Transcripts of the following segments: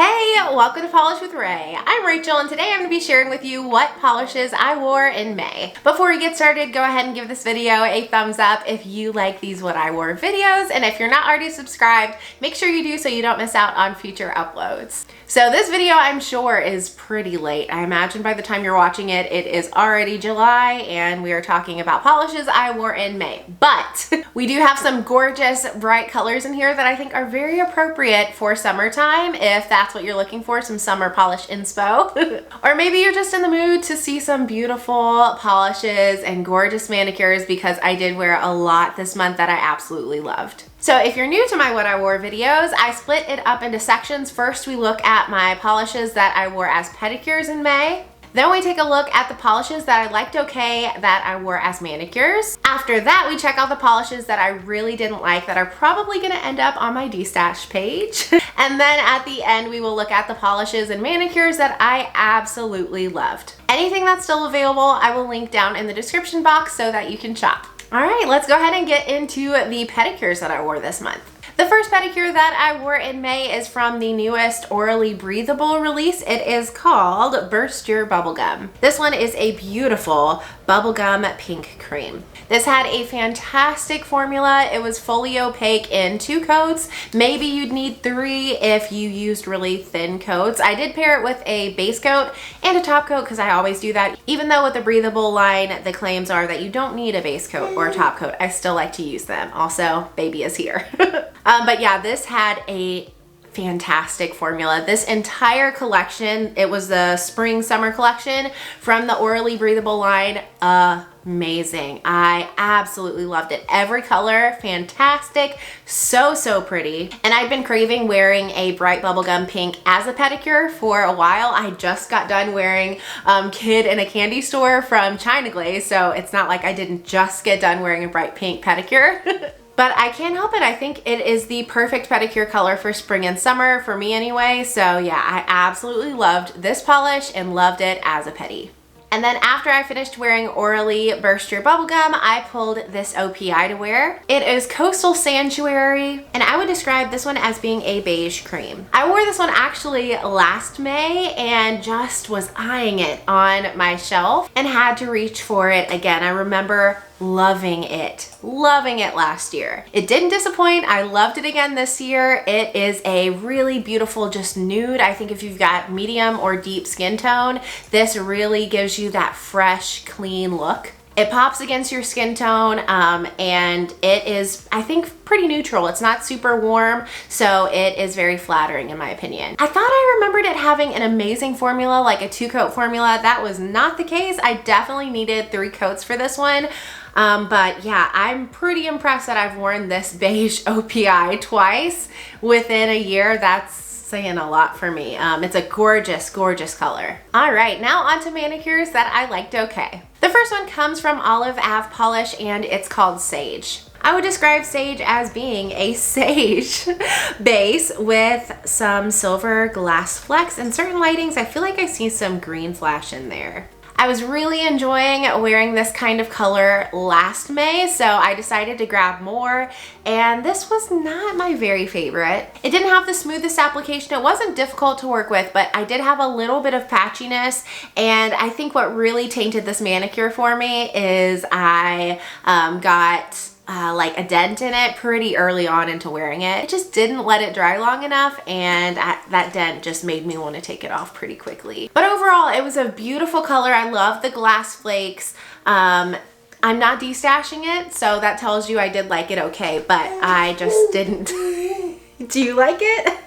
Hey, welcome to Polish with Ray. I'm Rachel and today I'm going to be sharing with you what polishes I wore in May. Before we get started, go ahead and give this video a thumbs up if you like these what I wore videos, and if you're not already subscribed, make sure you do so you don't miss out on future uploads. So this video I'm sure is pretty late. I imagine by the time you're watching it, it is already July and we are talking about polishes I wore in May. But we do have some gorgeous bright colors in here that I think are very appropriate for summertime if that's what you're looking for, some summer polish inspo. Or maybe you're just in the mood to see some beautiful polishes and gorgeous manicures, because I did wear a lot this month that I absolutely loved. So if you're new to my What I Wore videos, I split it up into sections. First, we look at my polishes that I wore as pedicures in May. Then we take a look at the polishes that I liked okay that I wore as manicures. After that, we check out the polishes that I really didn't like that are probably gonna end up on my destash page. And then at the end, we will look at the polishes and manicures that I absolutely loved. Anything that's still available, I will link down in the description box so that you can shop. All right, let's go ahead and get into the pedicures that I wore this month. The first pedicure that I wore in May is from the newest Orally Breathable release. It is called Burst Your Bubblegum. This one is a beautiful bubblegum pink cream. This had a fantastic formula. It was fully opaque in 2 coats. Maybe you'd need 3 if you used really thin coats. I did pair it with a base coat and a top coat because I always do that. Even though with the breathable line, the claims are that you don't need a base coat or a top coat, I still like to use them. Also, baby is here. But yeah, this had a fantastic formula. This entire collection, it was the spring summer collection from the Orally Breathable line. Amazing. I absolutely loved it. Every color, fantastic. So pretty. And I've been craving wearing a bright bubblegum pink as a pedicure for a while. I just got done wearing Kid in a Candy Store from China Glaze, so it's not like I didn't just get done wearing a bright pink pedicure. But I can't help it. I think it is the perfect pedicure color for spring and summer, for me anyway. So yeah, I absolutely loved this polish and loved it as a pedi. And then after I finished wearing Orally Burst Your Bubblegum, I pulled this OPI to wear. It is Coastal Sanctuary, and I would describe this one as being a beige cream. I wore this one actually last May and just was eyeing it on my shelf and had to reach for it again. I remember loving it last year. It didn't disappoint. I loved it again this year. It is a really beautiful just nude. I think if you've got medium or deep skin tone, this really gives you that fresh, clean look. It pops against your skin tone, and it is, I think, pretty neutral. It's not super warm, so it is very flattering in my opinion. I thought I remembered it having an amazing formula, like a 2-coat formula. That was not the case. I definitely needed 3 coats for this one. But yeah, I'm pretty impressed that I've worn this beige OPI twice within a year. That's saying a lot for me. It's a gorgeous color. All right, now on to manicures that I liked okay. The first one comes from Olive Ave Polish and it's called Sage. I would describe Sage as being a sage base with some silver glass flecks, and certain lightings, I feel like I see some green flash in there. I was really enjoying wearing this kind of color last May, so I decided to grab more, and this was not my very favorite. It didn't have the smoothest application. It wasn't difficult to work with, but I did have a little bit of patchiness, and I think what really tainted this manicure for me is I got like a dent in it pretty early on into wearing it. It just didn't let it dry long enough, and that dent just made me want to take it off pretty quickly. But overall, it was a beautiful color. I love the glass flakes. I'm not destashing it, so that tells you I did like it okay, but I just didn't. Do you like it?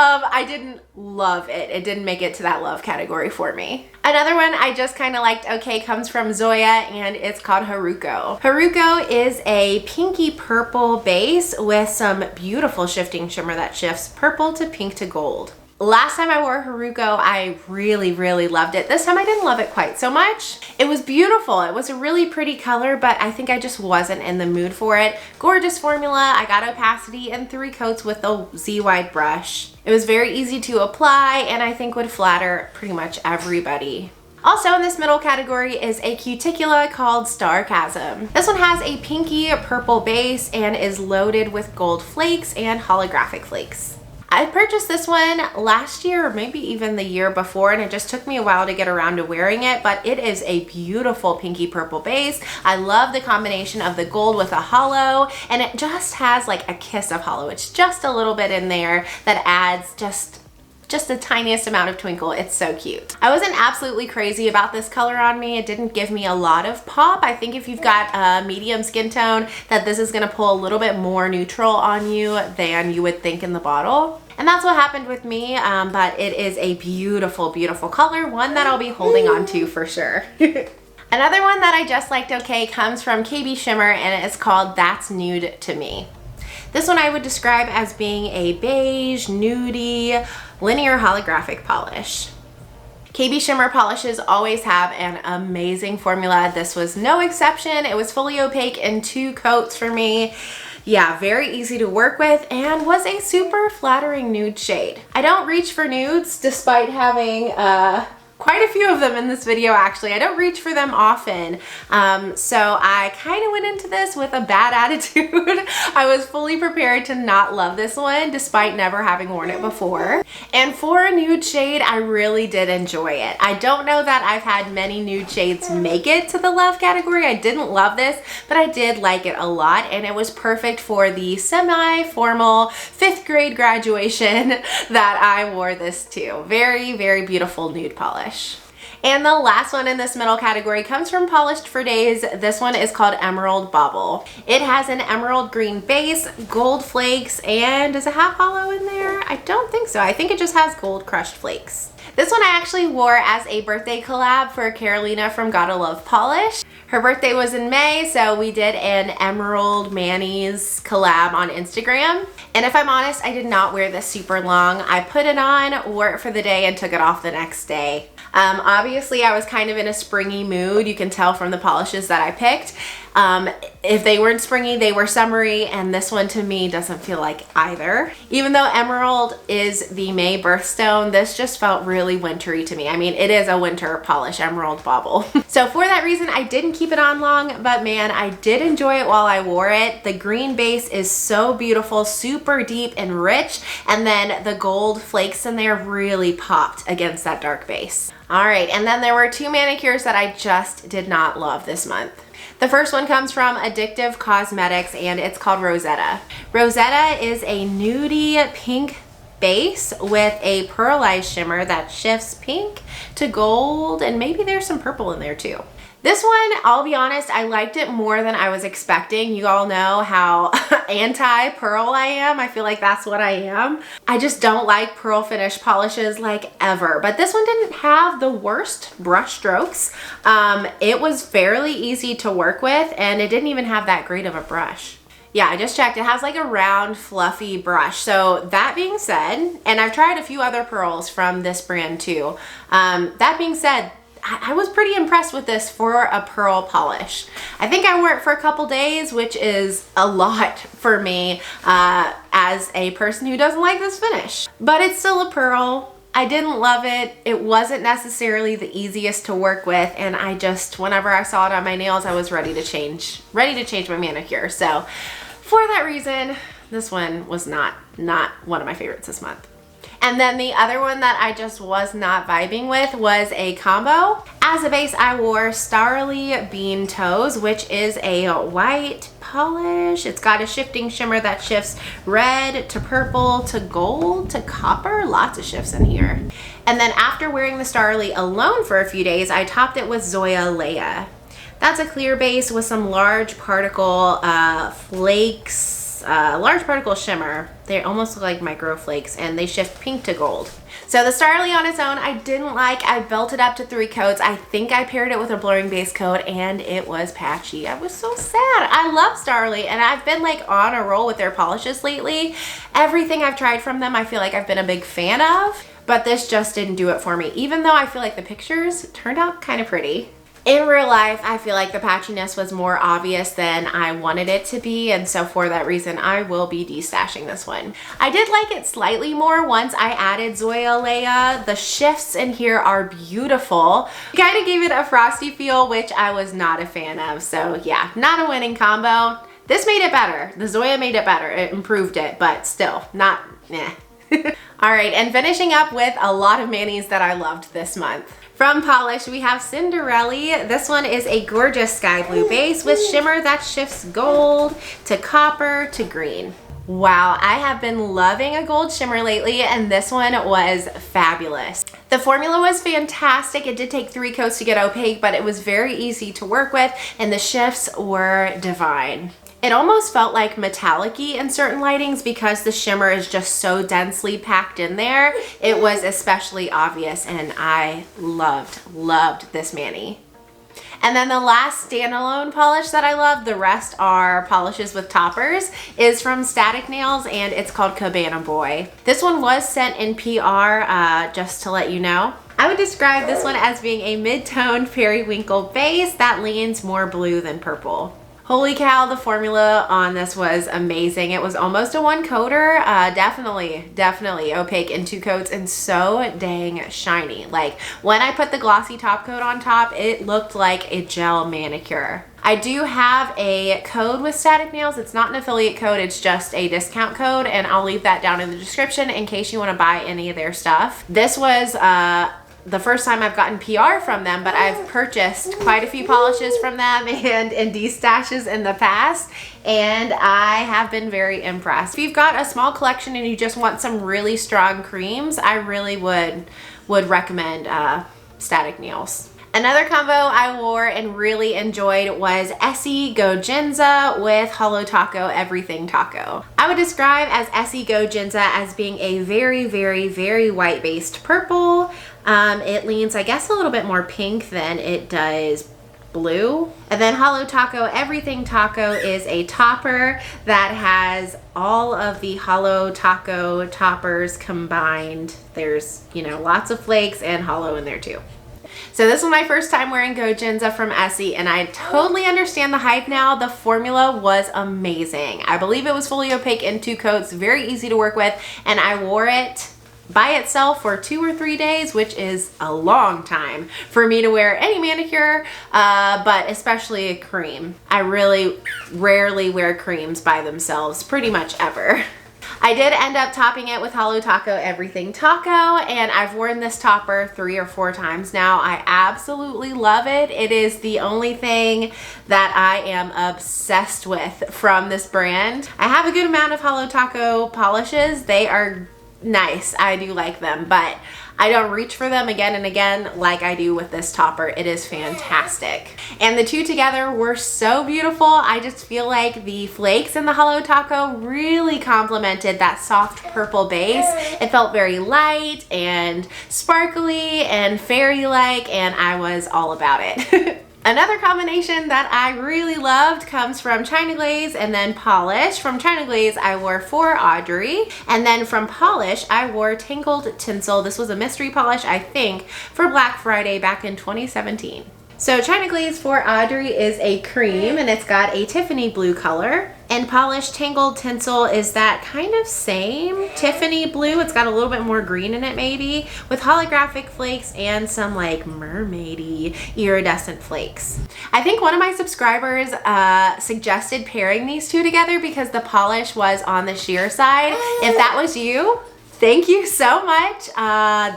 I didn't love it. It didn't make it to that love category for me. Another one I just kind of liked okay comes from ZOYA, and it's called Haruko. Haruko is a pinky purple base with some beautiful shifting shimmer that shifts purple to pink to gold. Last time I wore Haruko, I really loved it. This time I didn't love it quite so much. It was beautiful. It was a really pretty color, but I think I just wasn't in the mood for it. Gorgeous formula. I got opacity in 3 coats with a Z-wide brush. It was very easy to apply, and I think would flatter pretty much everybody. Also in this middle category is a cuticula called Starchasm. This one has a pinky purple base and is loaded with gold flakes and holographic flakes. I purchased this one last year or maybe even the year before, and it just took me a while to get around to wearing it, but it is a beautiful pinky purple base. I love the combination of the gold with a holo, and it just has like a kiss of holo. It's just a little bit in there that adds just the tiniest amount of twinkle. It's so cute. I wasn't absolutely crazy about this color on me. It didn't give me a lot of pop. I think if you've got a medium skin tone, that this is gonna pull a little bit more neutral on you than you would think in the bottle. And that's what happened with me, but it is a beautiful, beautiful color, one that I'll be holding on to for sure. Another one that I just liked okay comes from KBSHIMMER, and it's called That's Nude to Me. This one I would describe as being a beige, nudie, linear holographic polish. KBSHIMMER polishes always have an amazing formula. This was no exception. It was fully opaque in 2 coats for me. Yeah, very easy to work with and was a super flattering nude shade. I don't reach for nudes despite having quite a few of them in this video actually. I don't reach for them often. So I kind of went into this with a bad attitude. I was fully prepared to not love this one despite never having worn it before. And for a nude shade, I really did enjoy it. I don't know that I've had many nude shades make it to the love category. I didn't love this, but I did like it a lot, and it was perfect for the semi-formal 5th grade graduation that I wore this to. Very, very beautiful nude polish. And the last one in this middle category comes from Polished for Days. This one is called Emerald Bauble. It has an emerald green base, gold flakes, and does it have holo in there? I don't think so. I think it just has gold crushed flakes. This one I actually wore as a birthday collab for Carolina from Gotta Love Polish. Her birthday was in May, so we did an Emerald Manis collab on Instagram. And if I'm honest, I did not wear this super long. I put it on, wore it for the day, and took it off the next day. Obviously, I was kind of in a springy mood. You can tell from the polishes that I picked. If they weren't springy, they were summery, and this one to me doesn't feel like either. Even though emerald is the May birthstone, this just felt really wintry to me. I mean, it is a winter polish, Emerald Bauble. So for that reason, I didn't keep it on long, but man, I did enjoy it while I wore it. The green base is so beautiful, super deep and rich, and then the gold flakes in there really popped against that dark base. All right, and then there were 2 manicures that I just did not love this month. The first one comes from Addictive Cosmetics, and it's called Rosetta. Rosetta is a nudie pink base with a pearlized shimmer that shifts pink to gold, and maybe there's some purple in there too. This one, I'll be honest, I liked it more than I was expecting. You all know how anti-pearl I am. I feel like that's what I am. I just don't like pearl finish polishes like ever. But this one didn't have the worst brush strokes. It was fairly easy to work with, and it didn't even have that great of a brush. Yeah, I just checked. It has like a round, fluffy brush. So that being said, and I've tried a few other pearls from this brand too. That being said, I was pretty impressed with this for a pearl polish. I think I wore it for a couple days, which is a lot for me as a person who doesn't like this finish. But it's still a pearl. I didn't love it. It wasn't necessarily the easiest to work with, and I just, whenever I saw it on my nails, I was ready to change my manicure. So for that reason, this one was not one of my favorites this month. And then the other one that I just was not vibing with was a combo. As a base, I wore STARRILY Bean Toes, which is a white polish. It's got a shifting shimmer that shifts red to purple to gold to copper. Lots of shifts in here. And then after wearing the STARRILY alone for a few days, I topped it with ZOYA Leia. That's a clear base with some large particle flakes. Large particle shimmer. They almost look like micro flakes, and they shift pink to gold. So the STARRILY on its own I didn't like. I built it up to 3 coats. I think I paired it with a blurring base coat, and it was patchy. I was so sad. I love STARRILY, and I've been like on a roll with their polishes lately. Everything I've tried from them I feel like I've been a big fan of, but this just didn't do it for me, even though I feel like the pictures turned out kind of pretty. In real life, I feel like the patchiness was more obvious than I wanted it to be, and so for that reason, I will be destashing this one. I did like it slightly more once I added ZOYA Leia. The shifts in here are beautiful. Kind of gave it a frosty feel, which I was not a fan of, so yeah, not a winning combo. This made it better. The ZOYA made it better. It improved it, but still, not, meh. All right, and finishing up with a lot of manis that I loved this month. From Pahlish, we have Cinderelly. This one is a gorgeous sky blue base with shimmer that shifts gold to copper to green. Wow, I have been loving a gold shimmer lately, and this one was fabulous. The formula was fantastic. It did take 3 coats to get opaque, but it was very easy to work with, and the shifts were divine. It almost felt like metallic-y in certain lightings because the shimmer is just so densely packed in there. It was especially obvious, and I loved this mani. And then the last standalone polish that I love, the rest are polishes with toppers, is from Static Nails, and it's called Cabana Boy. This one was sent in PR, just to let you know. I would describe this one as being a mid-toned periwinkle base that leans more blue than purple. Holy cow, the formula on this was amazing. It was almost a 1-coater, definitely opaque in 2 coats and so dang shiny. Like when I put the glossy top coat on top, it looked like a gel manicure. I do have a code with Static Nails. It's not an affiliate code, it's just a discount code, and I'll leave that down in the description in case you want to buy any of their stuff. This was the first time I've gotten PR from them, but I've purchased quite a few polishes from them and indie stashes in the past, and I have been very impressed. If you've got a small collection and you just want some really strong creams, I really would recommend Static Nails. Another combo I wore and really enjoyed was ESSIE Go GINZA with Holo Taco Everything Taco. I would describe as ESSIE Go GINZA as being a very white based purple. It leans, I guess, a little bit more pink than it does blue. And then Holo Taco Everything Taco is a topper that has all of the Holo Taco toppers combined. There's, you know, lots of flakes and holo in there too. So this was my first time wearing Go GINZA from ESSIE, and I totally understand the hype now. The formula was amazing. I believe it was fully opaque in 2 coats, very easy to work with, and I wore it by itself for 2 or 3 days, which is a long time for me to wear any manicure, but especially a cream. I really rarely wear creams by themselves, pretty much ever. I did end up topping it with Holo Taco Everything Taco, and I've worn this topper 3 or 4 times now. I absolutely love it. It is the only thing that I am obsessed with from this brand. I have a good amount of Holo Taco polishes. They are nice. I do like them, but I don't reach for them again and again like I do with this topper. It is fantastic. And the two together were so beautiful. I just feel like the flakes in the Holo Taco really complemented that soft purple base. It felt very light and sparkly and fairy-like, and I was all about it. Another combination that I really loved comes from China Glaze and then Pahlish. From China Glaze, I wore For AUDREY, and then from Pahlish, I wore Tangled Tinsel. This was a mystery polish, I think, for Black Friday back in 2017. So China Glaze For AUDREY is a cream, and it's got a Tiffany blue color. And Pahlish Tangled Tinsel is that kind of same Tiffany blue. It's got a little bit more green in it maybe, with holographic flakes and some like mermaidy iridescent flakes. I think one of my subscribers suggested pairing these two together because the polish was on the sheer side. If that was you, thank you so much.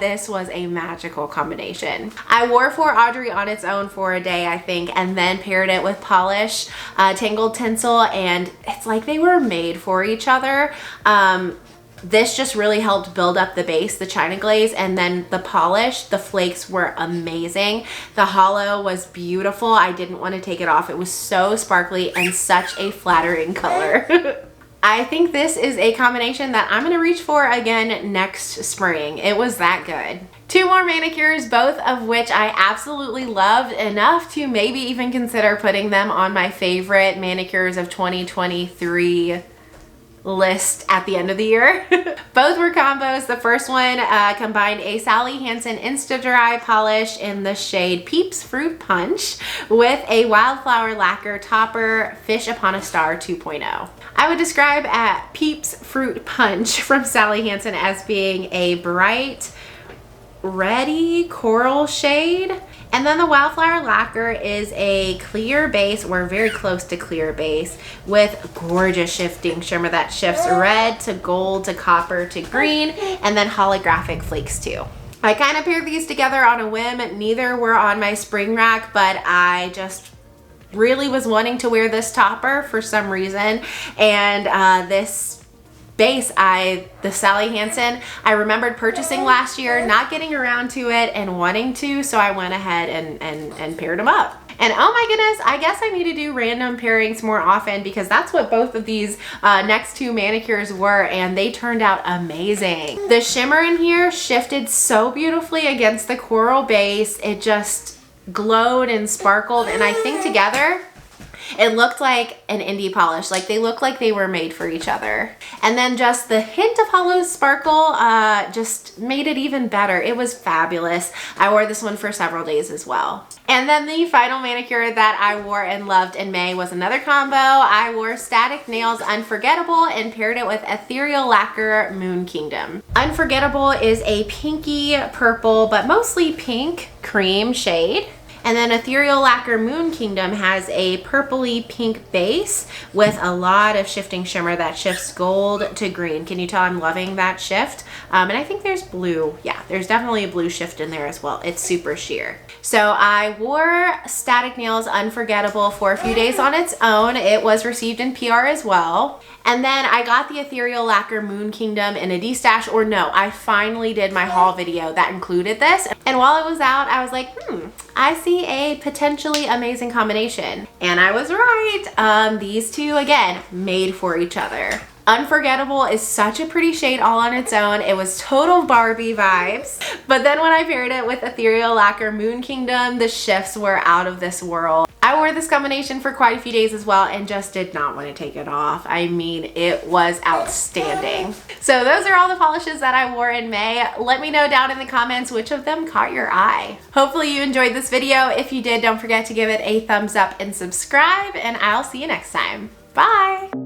This was a magical combination. I wore For AUDREY on its own for a day, I think, and then paired it with Pahlish Tangled Tinsel, and it's like they were made for each other. This just really helped build up the base, the China Glaze, and then the polish, the flakes were amazing. The holo was beautiful. I didn't want to take it off. It was so sparkly and such a flattering color. I think this is a combination that I'm gonna reach for again next spring. It was that good. 2 more manicures, both of which I absolutely loved enough to maybe even consider putting them on my favorite manicures of 2023 list at the end of the year. Both were combos. The first one combined a Sally Hansen Insta Dry polish in the shade Peeps Fruit Punch with a Wildflower Lacquer topper Fish Upon a Star 2.0. I would describe Peeps Fruit Punch from Sally Hansen as being a bright, reddy coral shade, And then the Wildflower Lacquer is a clear base, or very close to clear base, with gorgeous shifting shimmer that shifts red to gold to copper to green, and then holographic flakes too. I kind of paired these together on a whim. Neither were on my spring rack, but I just really was wanting to wear this topper for some reason. And this base, the Sally Hansen, I remembered purchasing last year, not getting around to it and wanting to, so I went ahead and paired them up. And oh my goodness, I guess I need to do random pairings more often, because that's what both of these next two manicures were, and they turned out amazing. The shimmer in here shifted so beautifully against the coral base. It just glowed and sparkled, and I think together it looked like an indie polish. Like they looked like they were made for each other. And then just the hint of Holo sparkle just made it even better. It was fabulous. I wore this one for several days as well. And then the final manicure that I wore and loved in May was another combo. I wore Static Nails Unforgettable and paired it with Ethereal Lacquer Moon Kingdom. Unforgettable is a pinky purple, but mostly pink cream shade. And then Ethereal Lacquer Moon Kingdom has a purpley pink base with a lot of shifting shimmer that shifts gold to green. Can you tell I'm loving that shift? And I think there's blue. Yeah, there's definitely a blue shift in there as well. It's super sheer. So I wore Static Nails Unforgettable for a few days on its own. It was received in PR as well. And then I got the Ethereal Lacquer Moon Kingdom in a D-stash, or no, I finally did my haul video that included this. And while it was out, I was like, I see a potentially amazing combination. And I was right. These two, again, made for each other. Unforgettable is such a pretty shade all on its own. It was total Barbie vibes. But then when I paired it with Ethereal Lacquer Moon Kingdom, the shifts were out of this world. I wore this combination for quite a few days as well and just did not want to take it off. I mean, it was outstanding. So those are all the polishes that I wore in May. Let me know down in the comments which of them caught your eye. Hopefully you enjoyed this video. If you did, don't forget to give it a thumbs up and subscribe, and I'll see you next time. Bye!